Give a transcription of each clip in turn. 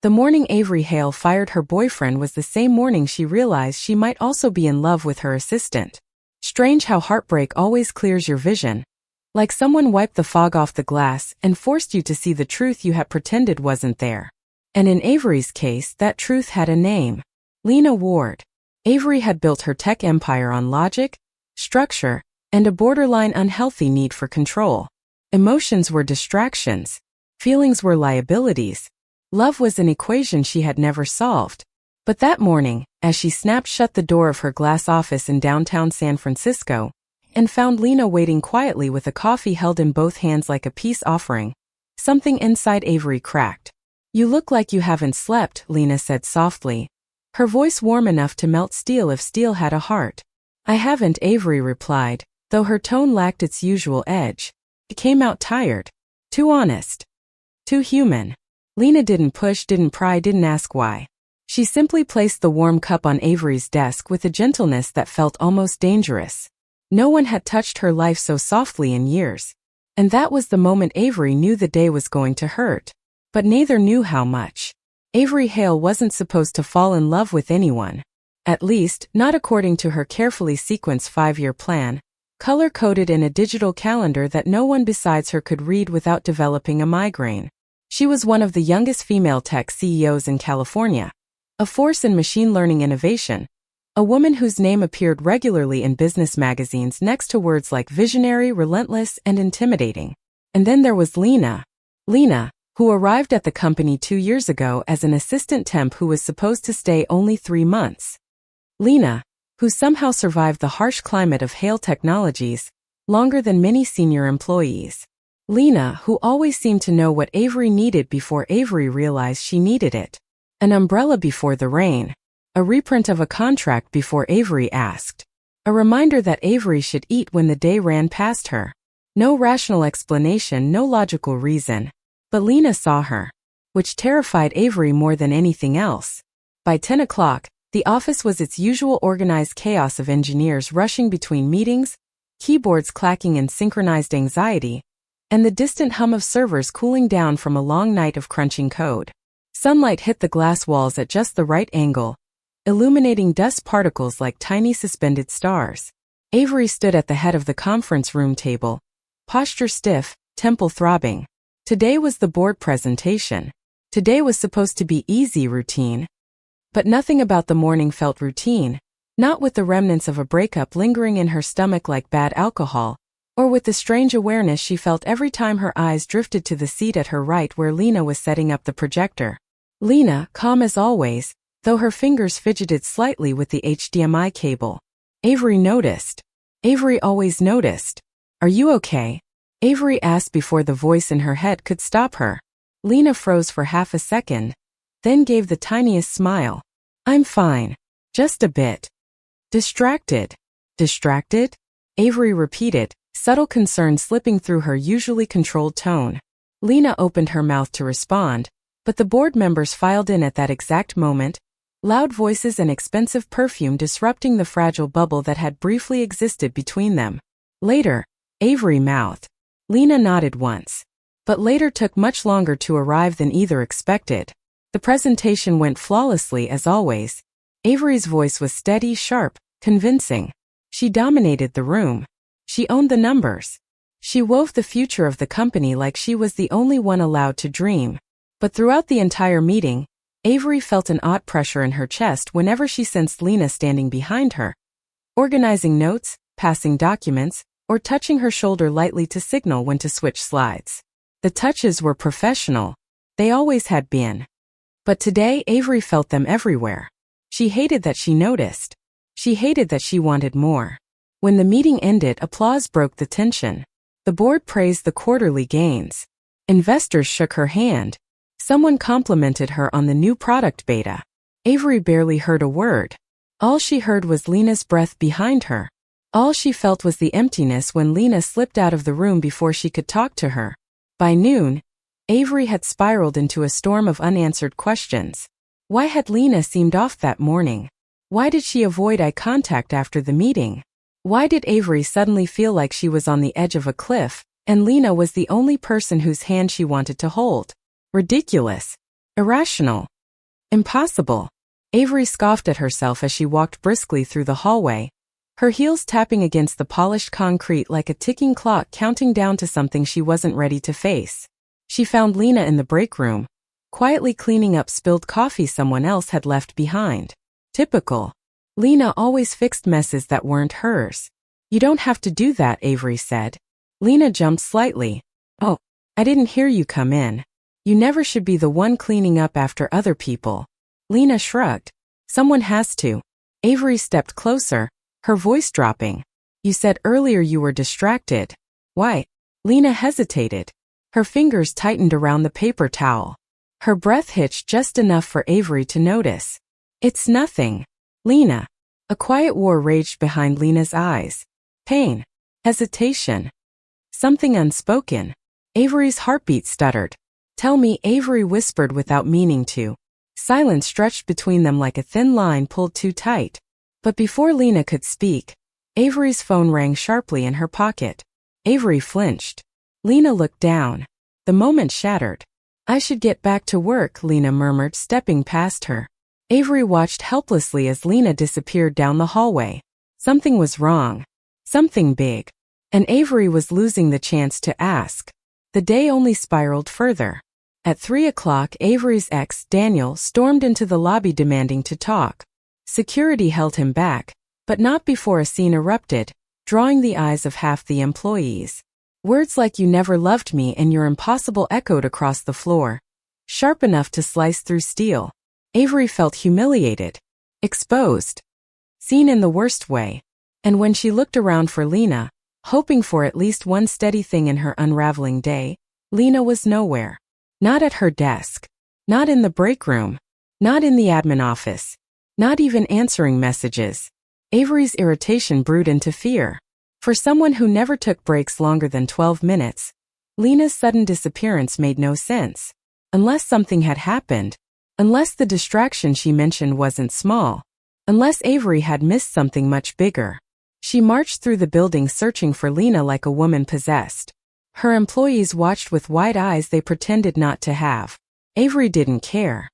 The morning Avery Hale fired her boyfriend was the same morning she realized she might also be in love with her assistant. Strange how heartbreak always clears your vision. Like someone wiped the fog off the glass and forced you to see the truth you had pretended wasn't there. And in Avery's case, that truth had a name. Lena Ward. Avery had built her tech empire on logic, structure, and a borderline unhealthy need for control. Emotions were distractions. Feelings were liabilities. Love was an equation she had never solved. But that morning, as she snapped shut the door of her glass office in downtown San Francisco, and found Lena waiting quietly with a coffee held in both hands like a peace offering, something inside Avery cracked. "You look like you haven't slept," Lena said softly, her voice warm enough to melt steel if steel had a heart. "I haven't," Avery replied, though her tone lacked its usual edge. It came out tired. Too honest. Too human. Lena didn't push, didn't pry, didn't ask why. She simply placed the warm cup on Avery's desk with a gentleness that felt almost dangerous. No one had touched her life so softly in years. And that was the moment Avery knew the day was going to hurt. But neither knew how much. Avery Hale wasn't supposed to fall in love with anyone. At least, not according to her carefully sequenced 5-year plan, color-coded in a digital calendar that no one besides her could read without developing a migraine. She was one of the youngest female tech CEOs in California, a force in machine learning innovation, a woman whose name appeared regularly in business magazines next to words like visionary, relentless, and intimidating. And then there was Lena. Lena, who arrived at the company 2 years ago as an assistant temp who was supposed to stay only 3 months. Lena, who somehow survived the harsh climate of Hale Technologies, longer than many senior employees. Lena, who always seemed to know what Avery needed before Avery realized she needed it. An umbrella before the rain. A reprint of a contract before Avery asked. A reminder that Avery should eat when the day ran past her. No rational explanation, no logical reason. But Lena saw her. Which terrified Avery more than anything else. By 10 o'clock, the office was its usual organized chaos of engineers rushing between meetings, keyboards clacking in synchronized anxiety, and the distant hum of servers cooling down from a long night of crunching code. Sunlight hit the glass walls at just the right angle, illuminating dust particles like tiny suspended stars. Avery stood at the head of the conference room table, posture stiff, temple throbbing. Today was the board presentation. Today was supposed to be easy routine. But nothing about the morning felt routine, not with the remnants of a breakup lingering in her stomach like bad alcohol, or with the strange awareness she felt every time her eyes drifted to the seat at her right where Lena was setting up the projector. Lena, calm as always, though her fingers fidgeted slightly with the HDMI cable. Avery noticed. Avery always noticed. "Are you okay?" Avery asked before the voice in her head could stop her. Lena froze for half a second, then gave the tiniest smile. "I'm fine. Just a bit. Distracted." "Distracted?" Avery repeated, subtle concern slipping through her usually controlled tone. Lena opened her mouth to respond, but the board members filed in at that exact moment, loud voices and expensive perfume disrupting the fragile bubble that had briefly existed between them. Later, Avery mouthed. Lena nodded once. But later took much longer to arrive than either expected. The presentation went flawlessly as always. Avery's voice was steady, sharp, convincing. She dominated the room. She owned the numbers. She wove the future of the company like she was the only one allowed to dream. But throughout the entire meeting, Avery felt an odd pressure in her chest whenever she sensed Lena standing behind her, organizing notes, passing documents, or touching her shoulder lightly to signal when to switch slides. The touches were professional. They always had been. But today Avery felt them everywhere. She hated that she noticed. She hated that she wanted more. When the meeting ended, applause broke the tension. The board praised the quarterly gains. Investors shook her hand. Someone complimented her on the new product beta. Avery barely heard a word. All she heard was Lena's breath behind her. All she felt was the emptiness when Lena slipped out of the room before she could talk to her. By noon, Avery had spiraled into a storm of unanswered questions. Why had Lena seemed off that morning? Why did she avoid eye contact after the meeting? Why did Avery suddenly feel like she was on the edge of a cliff, and Lena was the only person whose hand she wanted to hold? Ridiculous. Irrational. Impossible. Avery scoffed at herself as she walked briskly through the hallway, her heels tapping against the polished concrete like a ticking clock counting down to something she wasn't ready to face. She found Lena in the break room, quietly cleaning up spilled coffee someone else had left behind. Typical. Lena always fixed messes that weren't hers. You don't have to do that, Avery said. Lena jumped slightly. Oh, I didn't hear you come in. You never should be the one cleaning up after other people. Lena shrugged. Someone has to. Avery stepped closer, her voice dropping. You said earlier you were distracted. Why? Lena hesitated. Her fingers tightened around the paper towel. Her breath hitched just enough for Avery to notice. It's nothing. Lena. A quiet war raged behind Lena's eyes. Pain. Hesitation. Something unspoken. Avery's heartbeat stuttered. Tell me, Avery whispered without meaning to. Silence stretched between them like a thin line pulled too tight. But before Lena could speak, Avery's phone rang sharply in her pocket. Avery flinched. Lena looked down. The moment shattered. I should get back to work, Lena murmured, stepping past her. Avery watched helplessly as Lena disappeared down the hallway. Something was wrong. Something big. And Avery was losing the chance to ask. The day only spiraled further. At 3 o'clock, Avery's ex, Daniel, stormed into the lobby demanding to talk. Security held him back, but not before a scene erupted, drawing the eyes of half the employees. Words like "you never loved me" and "you're impossible" echoed across the floor, sharp enough to slice through steel. Avery felt humiliated, exposed, seen in the worst way. And when she looked around for Lena, hoping for at least one steady thing in her unraveling day, Lena was nowhere. Not at her desk. Not in the break room. Not in the admin office. Not even answering messages. Avery's irritation brewed into fear. For someone who never took breaks longer than 12 minutes, Lena's sudden disappearance made no sense. Unless something had happened. Unless the distraction she mentioned wasn't small. Unless Avery had missed something much bigger. She marched through the building searching for Lena like a woman possessed. Her employees watched with wide eyes they pretended not to have. Avery didn't care.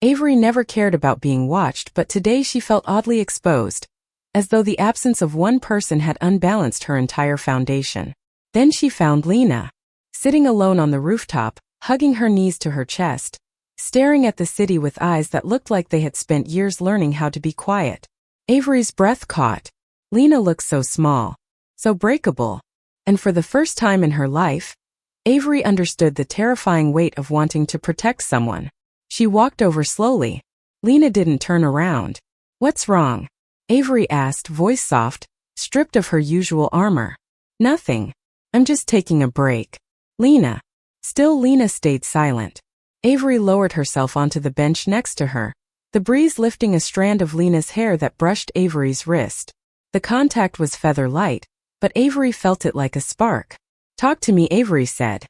Avery never cared about being watched, but today she felt oddly exposed, as though the absence of one person had unbalanced her entire foundation. Then she found Lena, sitting alone on the rooftop, hugging her knees to her chest, staring at the city with eyes that looked like they had spent years learning how to be quiet. Avery's breath caught. Lena looked so small, so breakable. And for the first time in her life, Avery understood the terrifying weight of wanting to protect someone. She walked over slowly. Lena didn't turn around. What's wrong? Avery asked, voice soft, stripped of her usual armor. Nothing. I'm just taking a break. Lena. Still Lena stayed silent. Avery lowered herself onto the bench next to her, the breeze lifting a strand of Lena's hair that brushed Avery's wrist. The contact was feather light, but Avery felt it like a spark. Talk to me, Avery said.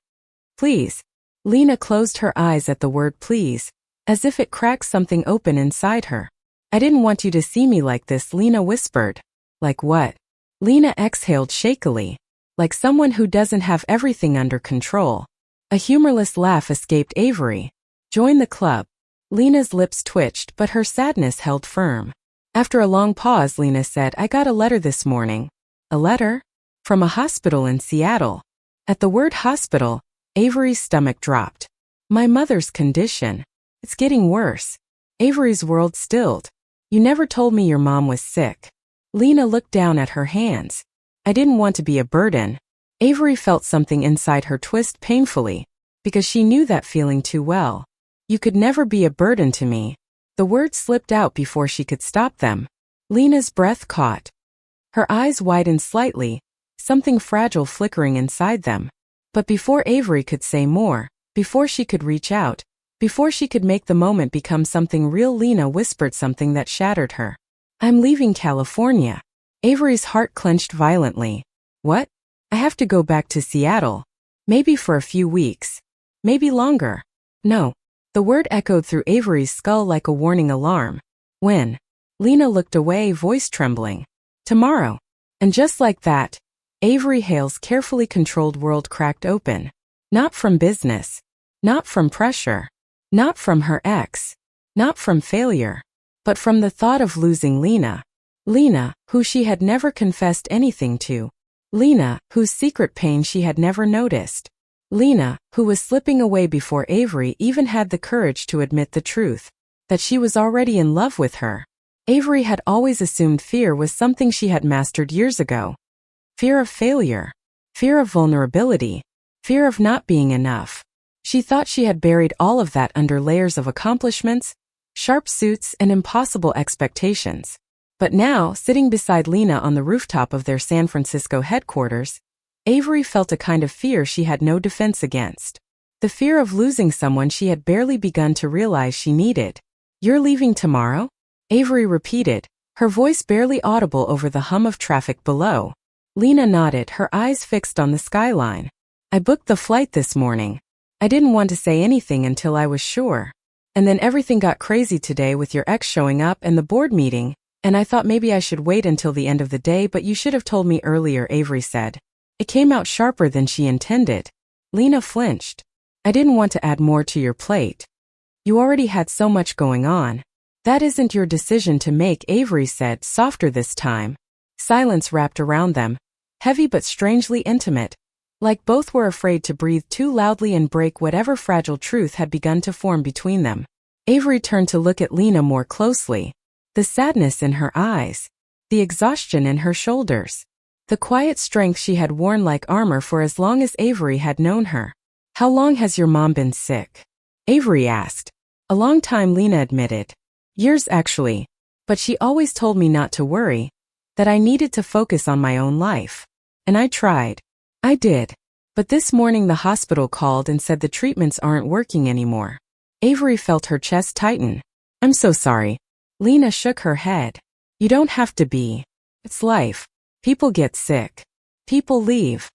Please. Lena closed her eyes at the word please, as if it cracked something open inside her. I didn't want you to see me like this, Lena whispered. Like what? Lena exhaled shakily, like someone who doesn't have everything under control. A humorless laugh escaped Avery. Join the club. Lena's lips twitched, but her sadness held firm. After a long pause, Lena said, I got a letter this morning. A letter? From a hospital in Seattle. At the word hospital, Avery's stomach dropped. My mother's condition. It's getting worse. Avery's world stilled. You never told me your mom was sick. Lena looked down at her hands. I didn't want to be a burden. Avery felt something inside her twist painfully, because she knew that feeling too well. You could never be a burden to me. The words slipped out before she could stop them. Lena's breath caught. Her eyes widened slightly, something fragile flickering inside them. But before Avery could say more, before she could reach out, before she could make the moment become something real, Lena whispered something that shattered her. I'm leaving California. Avery's heart clenched violently. What? I have to go back to Seattle. Maybe for a few weeks. Maybe longer. No. The word echoed through Avery's skull like a warning alarm. When? Lena looked away, voice trembling. Tomorrow. And just like that, Avery Hale's carefully controlled world cracked open. Not from business. Not from pressure. Not from her ex. Not from failure. But from the thought of losing Lena. Lena, who she had never confessed anything to. Lena, whose secret pain she had never noticed. Lena, who was slipping away before Avery even had the courage to admit the truth. That she was already in love with her. Avery had always assumed fear was something she had mastered years ago. Fear of failure. Fear of vulnerability. Fear of not being enough. She thought she had buried all of that under layers of accomplishments, sharp suits, and impossible expectations. But now, sitting beside Lena on the rooftop of their San Francisco headquarters, Avery felt a kind of fear she had no defense against. The fear of losing someone she had barely begun to realize she needed. "You're leaving tomorrow?" Avery repeated, her voice barely audible over the hum of traffic below. Lena nodded, her eyes fixed on the skyline. "I booked the flight this morning. I didn't want to say anything until I was sure. And then everything got crazy today with your ex showing up and the board meeting, and I thought maybe I should wait until the end of the day, but you should have told me earlier," Avery said. It came out sharper than she intended. Lena flinched. "I didn't want to add more to your plate. You already had so much going on." "That isn't your decision to make," Avery said, softer this time. Silence wrapped around them, heavy but strangely intimate, like both were afraid to breathe too loudly and break whatever fragile truth had begun to form between them. Avery turned to look at Lena more closely. The sadness in her eyes. The exhaustion in her shoulders. The quiet strength she had worn like armor for as long as Avery had known her. "How long has your mom been sick?" Avery asked. "A long time," Lena admitted. "Years actually. But she always told me not to worry, that I needed to focus on my own life. And I tried. I did. But this morning the hospital called and said the treatments aren't working anymore." Avery felt her chest tighten. "I'm so sorry." Lena shook her head. "You don't have to be. It's life. People get sick. People leave.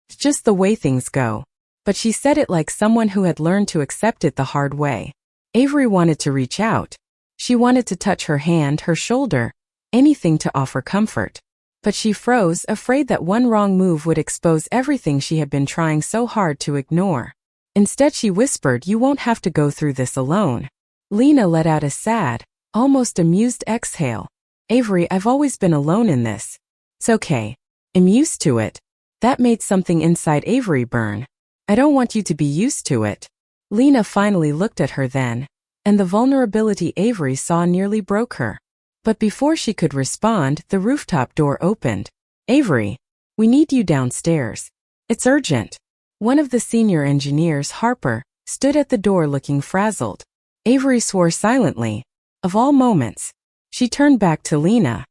It's just the way things go." But she said it like someone who had learned to accept it the hard way. Avery wanted to reach out. She wanted to touch her hand, her shoulder, anything to offer comfort. But she froze, afraid that one wrong move would expose everything she had been trying so hard to ignore. Instead she whispered, "You won't have to go through this alone." Lena let out a sad, almost amused exhale. "Avery, I've always been alone in this. It's okay. I'm used to it." That made something inside Avery burn. "I don't want you to be used to it." Lena finally looked at her then, and the vulnerability Avery saw nearly broke her. But before she could respond, the rooftop door opened. "Avery, we need you downstairs. It's urgent." One of the senior engineers, Harper, stood at the door looking frazzled. Avery swore silently. Of all moments. She turned back to Lena.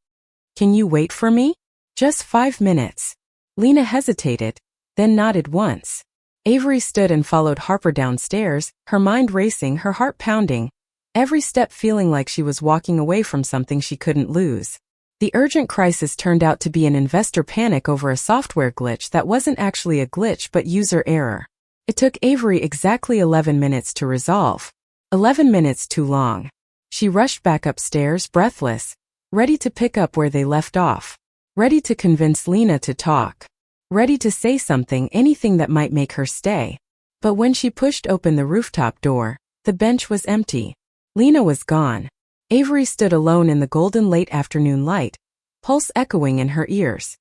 "Can you wait for me? Just 5 minutes." Lena hesitated, then nodded once. Avery stood and followed Harper downstairs, her mind racing, her heart pounding, every step feeling like she was walking away from something she couldn't lose. The urgent crisis turned out to be an investor panic over a software glitch that wasn't actually a glitch but user error. It took Avery exactly 11 minutes to resolve. 11 minutes too long. She rushed back upstairs, breathless, ready to pick up where they left off, ready to convince Lena to talk, ready to say something, anything that might make her stay. But when she pushed open the rooftop door, the bench was empty. Lena was gone. Avery stood alone in the golden late afternoon light, pulse echoing in her ears.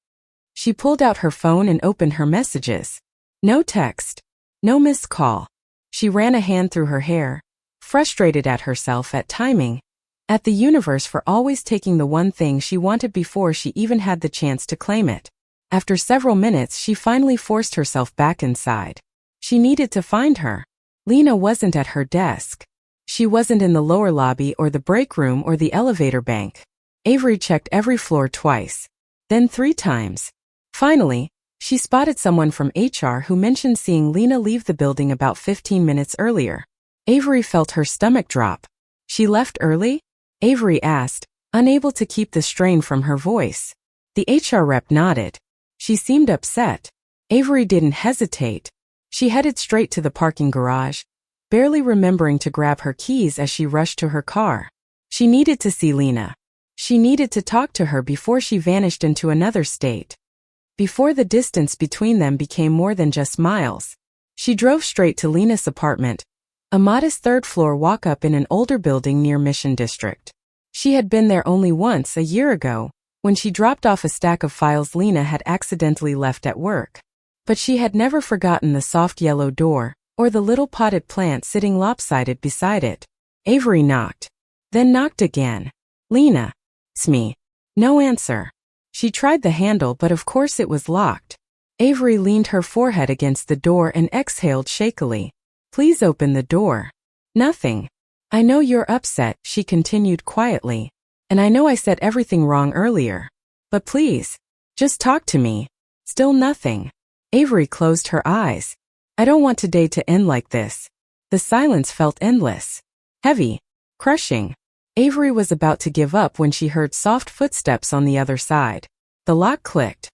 She pulled out her phone and opened her messages. No text. No missed call. She ran a hand through her hair, frustrated at herself, at timing, at the universe for always taking the one thing she wanted before she even had the chance to claim it. After several minutes, she finally forced herself back inside. She needed to find her. Lena wasn't at her desk. She wasn't in the lower lobby or the break room or the elevator bank. Avery checked every floor twice, then 3 times. Finally, she spotted someone from HR who mentioned seeing Lena leave the building about 15 minutes earlier. Avery felt her stomach drop. "She left early?" Avery asked, unable to keep the strain from her voice. The HR rep nodded. She seemed upset. Avery didn't hesitate. She headed straight to the parking garage, barely remembering to grab her keys as she rushed to her car. She needed to see Lena. She needed to talk to her before she vanished into another state. Before the distance between them became more than just miles. She drove straight to Lena's apartment, A modest third-floor walk-up in an older building near Mission District. She had been there only once a year ago, when she dropped off a stack of files Lena had accidentally left at work. But she had never forgotten the soft yellow door, or the little potted plant sitting lopsided beside it. Avery knocked. Then knocked again. "Lena. It's me." No answer. She tried the handle, but of course it was locked. Avery leaned her forehead against the door and exhaled shakily. "Please open the door." "Nothing. I know you're upset," she continued quietly. "And I know I said everything wrong earlier. But please, just talk to me." Still nothing. Avery closed her eyes. "I don't want today to end like this." The silence felt endless. Heavy. Crushing. Avery was about to give up when she heard soft footsteps on the other side. The lock clicked.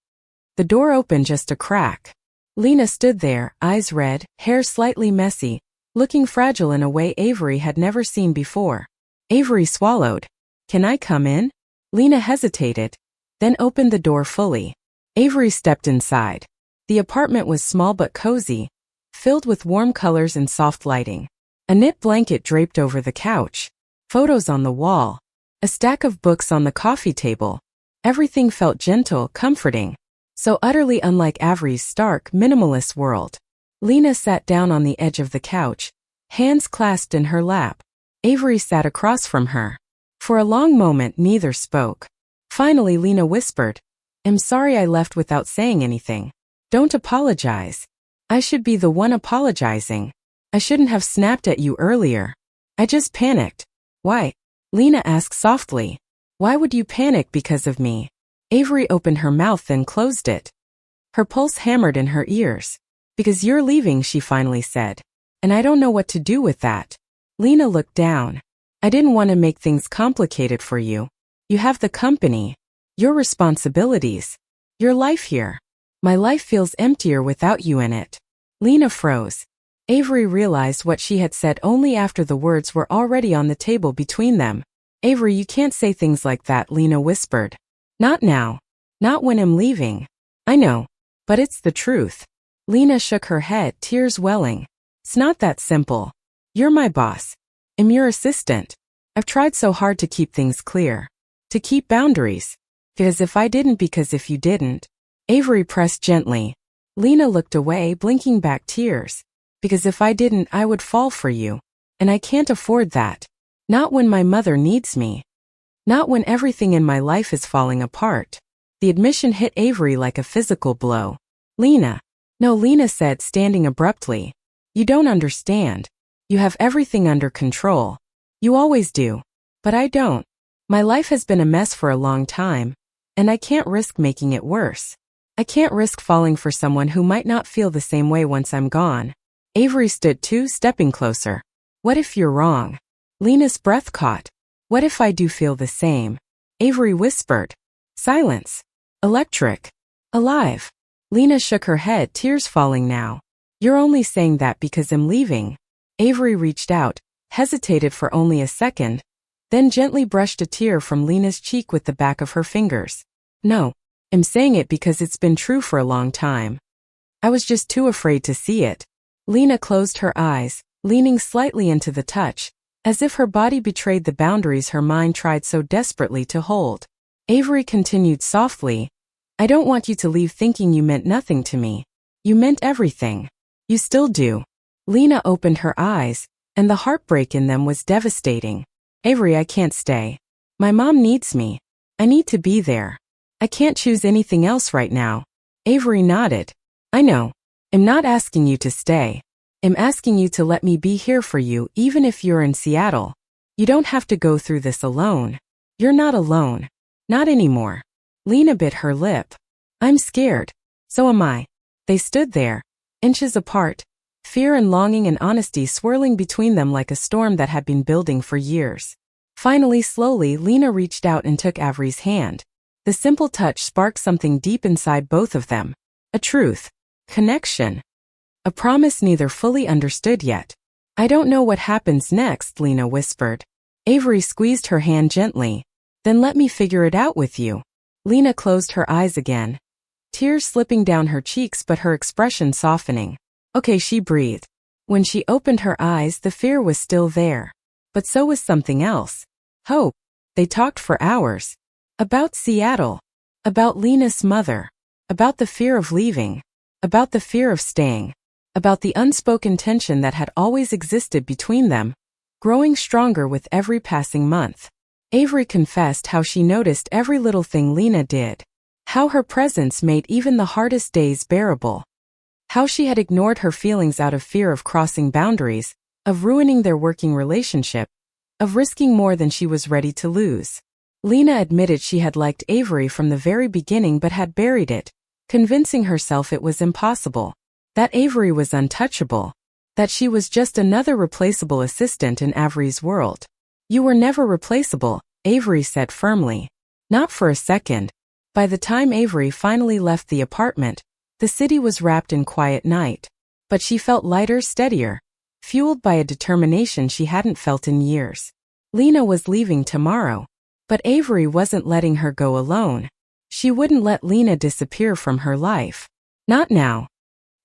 The door opened just a crack. Lena stood there, eyes red, hair slightly messy, looking fragile in a way Avery had never seen before. Avery swallowed. "Can I come in?" Lena hesitated, then opened the door fully. Avery stepped inside. The apartment was small but cozy, filled with warm colors and soft lighting. A knit blanket draped over the couch. Photos on the wall. A stack of books on the coffee table. Everything felt gentle, comforting. So utterly unlike Avery's stark, minimalist world. Lena sat down on the edge of the couch, hands clasped in her lap. Avery sat across from her. For a long moment neither spoke. Finally Lena whispered, "I'm sorry I left without saying anything." "Don't apologize. I should be the one apologizing. I shouldn't have snapped at you earlier. I just panicked." "Why?" Lena asked softly. "Why would you panic because of me?" Avery opened her mouth then closed it. Her pulse hammered in her ears. "Because you're leaving," she finally said. "And I don't know what to do with that." Lena looked down. "I didn't want to make things complicated for you. You have the company, your responsibilities, your life here. My life feels emptier without you in it." Lena froze. Avery realized what she had said only after the words were already on the table between them. "Avery, you can't say things like that," Lena whispered. "Not now. Not when I'm leaving." "I know. But it's the truth." Lena shook her head, tears welling. "It's not that simple. You're my boss. I'm your assistant. I've tried so hard to keep things clear. To keep boundaries. Because if you didn't. Avery pressed gently. Lena looked away, blinking back tears. "Because if I didn't, I would fall for you. And I can't afford that. Not when my mother needs me. Not when everything in my life is falling apart." The admission hit Avery like a physical blow. "Lena." "No," Lena said, standing abruptly. "You don't understand. You have everything under control. You always do. But I don't. My life has been a mess for a long time. And I can't risk making it worse. I can't risk falling for someone who might not feel the same way once I'm gone." Avery stood too, stepping closer. "What if you're wrong?" Lena's breath caught. "What if I do feel the same?" Avery whispered. Silence. Electric. Alive. Lena shook her head, tears falling now. "You're only saying that because I'm leaving." Avery reached out, hesitated for only a second, then gently brushed a tear from Lena's cheek with the back of her fingers. "No. I'm saying it because it's been true for a long time. I was just too afraid to see it." Lena closed her eyes, leaning slightly into the touch, as if her body betrayed the boundaries her mind tried so desperately to hold. Avery continued softly, "I don't want you to leave thinking you meant nothing to me. You meant everything. You still do." Lena opened her eyes, and the heartbreak in them was devastating. "Avery, I can't stay. My mom needs me. I need to be there. I can't choose anything else right now." Avery nodded. "I know. I'm not asking you to stay. I'm asking you to let me be here for you even if you're in Seattle. You don't have to go through this alone. You're not alone. Not anymore." Lena bit her lip. "I'm scared. So am I." They stood there, inches apart, fear and longing and honesty swirling between them like a storm that had been building for years. Finally, slowly, Lena reached out and took Avery's hand. The simple touch sparked something deep inside both of them. A truth. Connection. A promise neither fully understood yet. "I don't know what happens next," Lena whispered. Avery squeezed her hand gently. "Then let me figure it out with you." Lena closed her eyes again, tears slipping down her cheeks but her expression softening. "Okay," she breathed. When she opened her eyes, the fear was still there. But so was something else. Hope. They talked for hours. About Seattle. About Lena's mother. About the fear of leaving. About the fear of staying. About the unspoken tension that had always existed between them, growing stronger with every passing month. Avery confessed how she noticed every little thing Lena did. How her presence made even the hardest days bearable. How she had ignored her feelings out of fear of crossing boundaries, of ruining their working relationship, of risking more than she was ready to lose. Lena admitted she had liked Avery from the very beginning but had buried it, convincing herself it was impossible. That Avery was untouchable. That she was just another replaceable assistant in Avery's world. You were never replaceable, Avery said firmly. Not for a second. By the time Avery finally left the apartment, the city was wrapped in quiet night. But she felt lighter, steadier, fueled by a determination she hadn't felt in years. Lena was leaving tomorrow. But Avery wasn't letting her go alone. She wouldn't let Lena disappear from her life. Not now.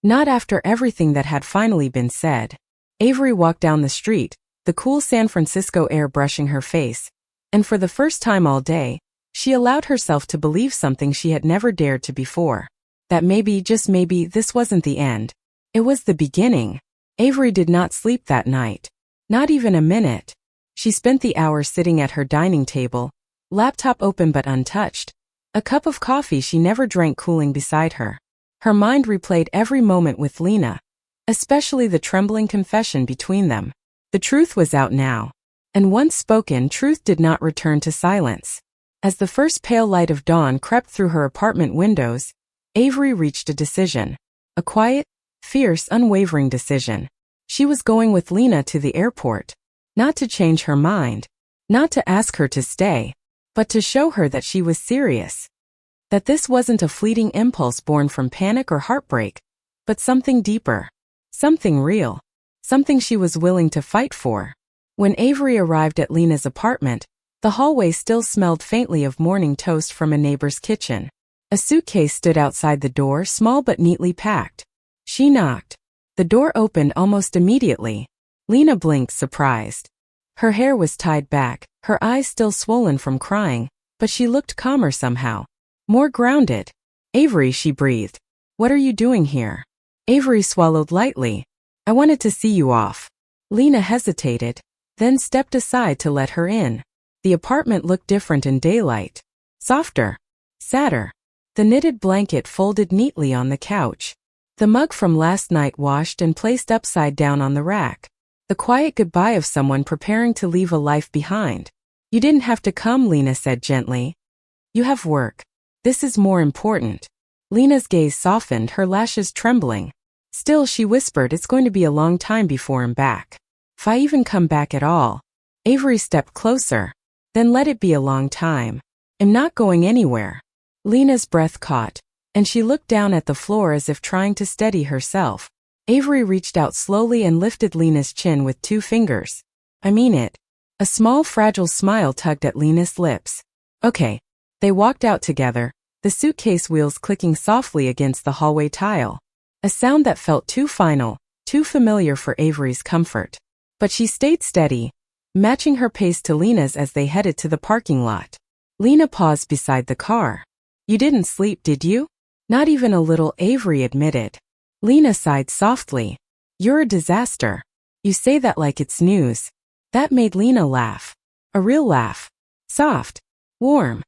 Not after everything that had finally been said. Avery walked down the street, the cool San Francisco air brushing her face, and for the first time all day, she allowed herself to believe something she had never dared to before. That maybe, just maybe, this wasn't the end. It was the beginning. Avery did not sleep that night. Not even a minute. She spent the hour sitting at her dining table, laptop open but untouched, a cup of coffee she never drank cooling beside her. Her mind replayed every moment with Lena, especially the trembling confession between them. The truth was out now. And once spoken, truth did not return to silence. As the first pale light of dawn crept through her apartment windows, Avery reached a decision. A quiet, fierce, unwavering decision. She was going with Lena to the airport. Not to change her mind. Not to ask her to stay. But to show her that she was serious. That this wasn't a fleeting impulse born from panic or heartbreak, but something deeper. Something real. Something she was willing to fight for. When Avery arrived at Lena's apartment, the hallway still smelled faintly of morning toast from a neighbor's kitchen. A suitcase stood outside the door, small but neatly packed. She knocked. The door opened almost immediately. Lena blinked, surprised. Her hair was tied back, her eyes still swollen from crying, but she looked calmer somehow. More grounded. Avery, she breathed. What are you doing here? Avery swallowed lightly. I wanted to see you off. Lena hesitated, then stepped aside to let her in. The apartment looked different in daylight. Softer. Sadder. The knitted blanket folded neatly on the couch. The mug from last night washed and placed upside down on the rack. The quiet goodbye of someone preparing to leave a life behind. You didn't have to come, Lena said gently. You have work. This is more important. Lena's gaze softened, her lashes trembling. Still, she whispered, it's going to be a long time before I'm back. If I even come back at all. Avery stepped closer. Then let it be a long time. I'm not going anywhere. Lena's breath caught, and she looked down at the floor as if trying to steady herself. Avery reached out slowly and lifted Lena's chin with 2 fingers. I mean it. A small, fragile smile tugged at Lena's lips. Okay. They walked out together, the suitcase wheels clicking softly against the hallway tile. A sound that felt too final, too familiar for Avery's comfort. But she stayed steady, matching her pace to Lena's as they headed to the parking lot. Lena paused beside the car. You didn't sleep, did you? Not even a little, Avery admitted. Lena sighed softly. You're a disaster. You say that like it's news. That made Lena laugh. A real laugh. Soft. Warm.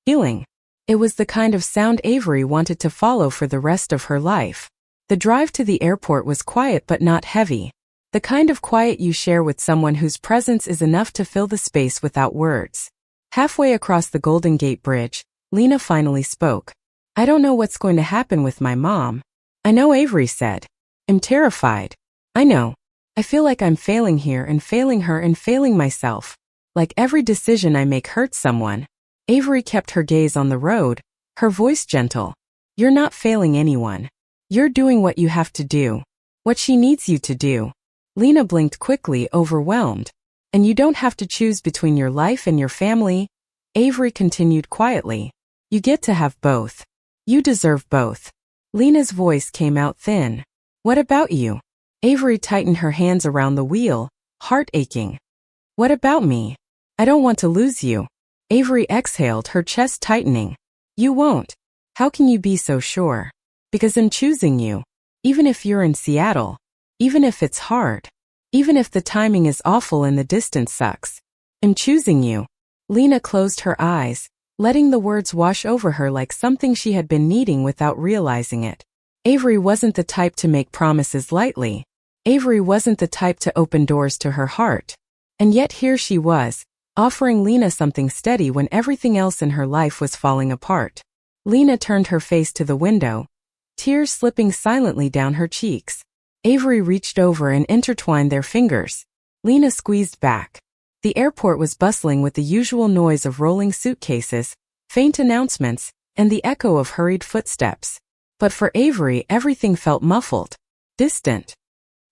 Healing. It was the kind of sound Avery wanted to follow for the rest of her life. The drive to the airport was quiet but not heavy. The kind of quiet you share with someone whose presence is enough to fill the space without words. Halfway across the Golden Gate Bridge, Lena finally spoke. I don't know what's going to happen with my mom. I know, Avery said. I'm terrified. I know. I feel like I'm failing here and failing her and failing myself. Like every decision I make hurts someone. Avery kept her gaze on the road, her voice gentle. You're not failing anyone. You're doing what you have to do. What she needs you to do. Lena blinked quickly, overwhelmed. And you don't have to choose between your life and your family, Avery continued quietly. You get to have both. You deserve both. Lena's voice came out thin. What about you? Avery tightened her hands around the wheel, heart aching. What about me? I don't want to lose you. Avery exhaled, her chest tightening. You won't. How can you be so sure? Because I'm choosing you. Even if you're in Seattle. Even if it's hard. Even if the timing is awful and the distance sucks. I'm choosing you. Lena closed her eyes, letting the words wash over her like something she had been needing without realizing it. Avery wasn't the type to make promises lightly. Avery wasn't the type to open doors to her heart. And yet here she was, offering Lena something steady when everything else in her life was falling apart. Lena turned her face to the window, tears slipping silently down her cheeks. Avery reached over and intertwined their fingers. Lena squeezed back. The airport was bustling with the usual noise of rolling suitcases, faint announcements, and the echo of hurried footsteps. But for Avery, everything felt muffled, distant.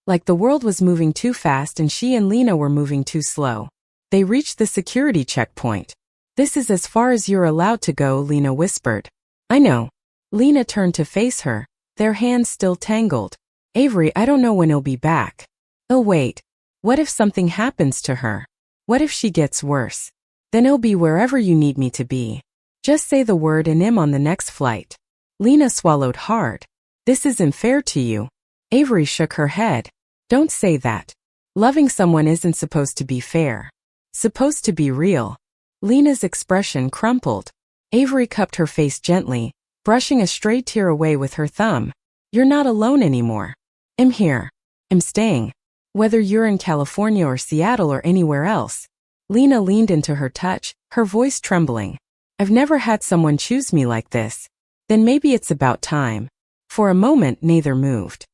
Like the world was moving too fast and she and Lena were moving too slow. They reached the security checkpoint. This is as far as you're allowed to go, Lena whispered. I know. Lena turned to face her, their hands still tangled. Avery, I don't know when he'll be back. Oh wait. What if something happens to her? What if she gets worse? Then I'll be wherever you need me to be. Just say the word and I'm on the next flight. Lena swallowed hard. This isn't fair to you. Avery shook her head. Don't say that. Loving someone isn't supposed to be fair. Supposed to be real. Lena's expression crumpled. Avery cupped her face gently, brushing a stray tear away with her thumb. You're not alone anymore. I'm here. I'm staying. Whether you're in California or Seattle or anywhere else. Lena leaned into her touch, her voice trembling. I've never had someone choose me like this. Then maybe it's about time. For a moment, neither moved.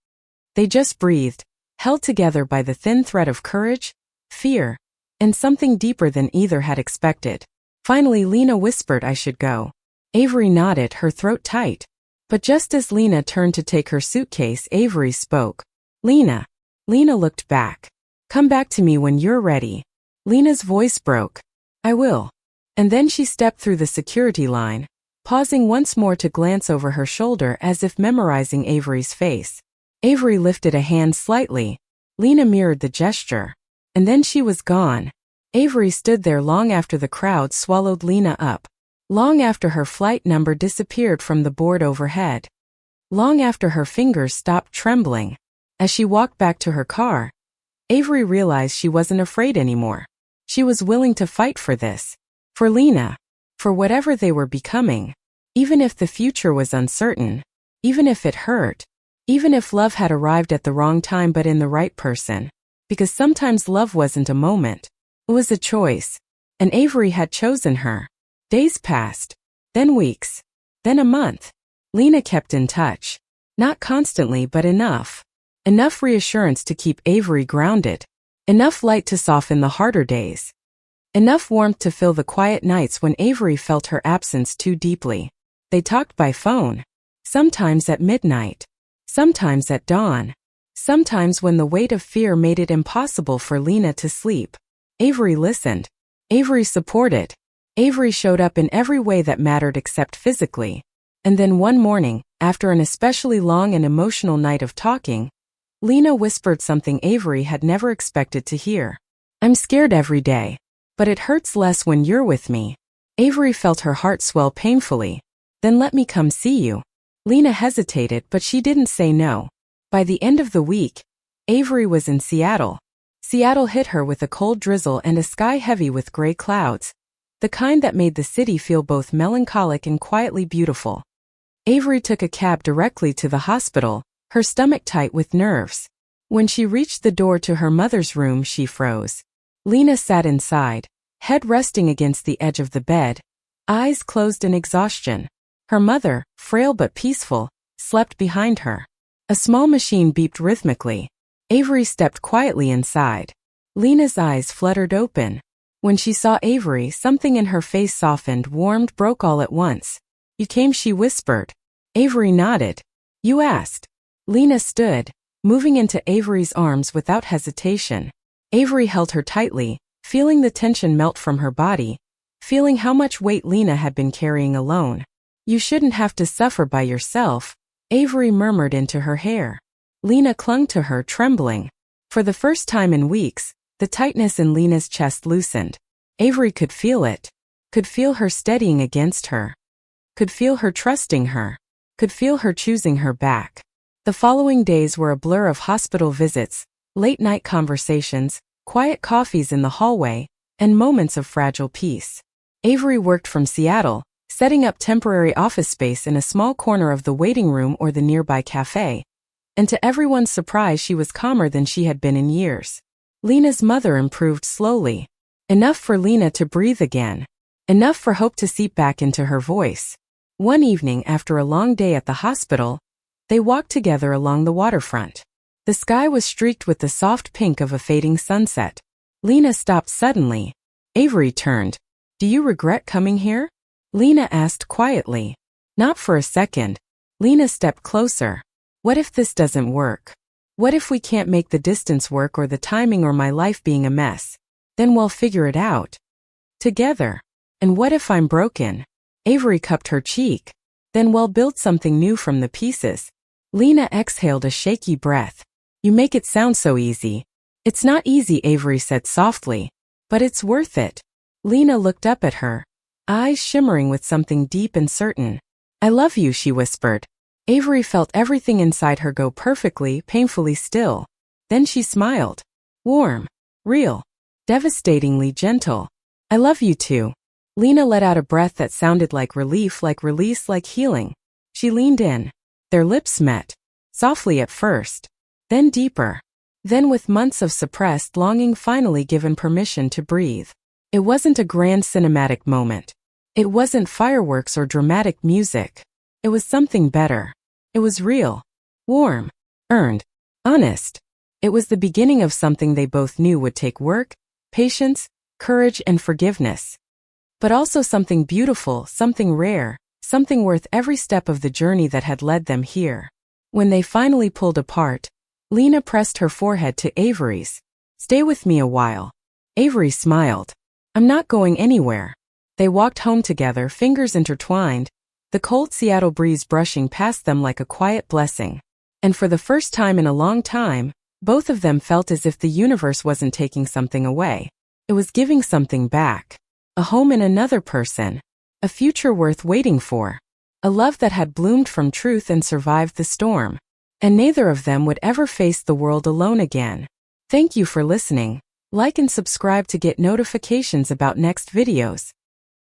They just breathed, held together by the thin thread of courage, fear, and something deeper than either had expected. Finally, Lena whispered, I should go. Avery nodded, her throat tight. But just as Lena turned to take her suitcase, Avery spoke. Lena. Lena looked back. Come back to me when you're ready. Lena's voice broke. I will. And then she stepped through the security line, pausing once more to glance over her shoulder as if memorizing Avery's face. Avery lifted a hand slightly. Lena mirrored the gesture. And then she was gone. Avery stood there long after the crowd swallowed Lena up. Long after her flight number disappeared from the board overhead. Long after her fingers stopped trembling. As she walked back to her car, Avery realized she wasn't afraid anymore. She was willing to fight for this. For Lena. For whatever they were becoming. Even if the future was uncertain. Even if it hurt. Even if love had arrived at the wrong time but in the right person. Because sometimes love wasn't a moment. It was a choice. And Avery had chosen her. Days passed. Then weeks. Then a month. Lena kept in touch. Not constantly but enough. Enough reassurance to keep Avery grounded. Enough light to soften the harder days. Enough warmth to fill the quiet nights when Avery felt her absence too deeply. They talked by phone. Sometimes at midnight. Sometimes at dawn. Sometimes when the weight of fear made it impossible for Lena to sleep. Avery listened. Avery supported. Avery showed up in every way that mattered except physically. And then one morning, after an especially long and emotional night of talking, Lena whispered something Avery had never expected to hear. I'm scared every day. But it hurts less when you're with me. Avery felt her heart swell painfully. Then let me come see you. Lena hesitated, but she didn't say no. By the end of the week, Avery was in Seattle. Seattle hit her with a cold drizzle and a sky heavy with gray clouds. The kind that made the city feel both melancholic and quietly beautiful. Avery took a cab directly to the hospital, her stomach tight with nerves. When she reached the door to her mother's room, she froze. Lena sat inside, head resting against the edge of the bed, eyes closed in exhaustion. Her mother, frail but peaceful, slept behind her. A small machine beeped rhythmically. Avery stepped quietly inside. Lena's eyes fluttered open. When she saw Avery, something in her face softened, warmed, broke all at once. You came, she whispered. Avery nodded. You asked. Lena stood, moving into Avery's arms without hesitation. Avery held her tightly, feeling the tension melt from her body, feeling how much weight Lena had been carrying alone. You shouldn't have to suffer by yourself, Avery murmured into her hair. Lena clung to her, trembling. For the first time in weeks, the tightness in Lena's chest loosened. Avery could feel it. Could feel her steadying against her. Could feel her trusting her. Could feel her choosing her back. The following days were a blur of hospital visits, late-night conversations, quiet coffees in the hallway, and moments of fragile peace. Avery worked from Seattle, setting up temporary office space in a small corner of the waiting room or the nearby cafe, and to everyone's surprise she was calmer than she had been in years. Lena's mother improved slowly. Enough for Lena to breathe again. Enough for hope to seep back into her voice. One evening after a long day at the hospital, they walked together along the waterfront. The sky was streaked with the soft pink of a fading sunset. Lena stopped suddenly. Avery turned. "Do you regret coming here?" Lena asked quietly. "Not for a second." Lena stepped closer. "What if this doesn't work? What if we can't make the distance work or the timing or my life being a mess? Then we'll figure it out. Together. And what if I'm broken?" Avery cupped her cheek. "Then we'll build something new from the pieces." Lena exhaled a shaky breath. "You make it sound so easy." "It's not easy," Avery said softly. "But it's worth it." Lena looked up at her, eyes shimmering with something deep and certain. "I love you," she whispered. Avery felt everything inside her go perfectly, painfully still. Then she smiled. Warm. Real. Devastatingly gentle. "I love you too." Lena let out a breath that sounded like relief, like release, like healing. She leaned in. Their lips met. Softly at first. Then deeper. Then with months of suppressed longing finally given permission to breathe. It wasn't a grand cinematic moment. It wasn't fireworks or dramatic music. It was something better. It was real. Warm. Earned. Honest. It was the beginning of something they both knew would take work, patience, courage, and forgiveness. But also something beautiful, something rare, something worth every step of the journey that had led them here. When they finally pulled apart, Lena pressed her forehead to Avery's. "Stay with me a while." Avery smiled. "I'm not going anywhere." They walked home together, fingers intertwined, the cold Seattle breeze brushing past them like a quiet blessing. And for the first time in a long time, both of them felt as if the universe wasn't taking something away. It was giving something back. A home in another person. A future worth waiting for. A love that had bloomed from truth and survived the storm. And neither of them would ever face the world alone again. Thank you for listening. Like and subscribe to get notifications about next videos.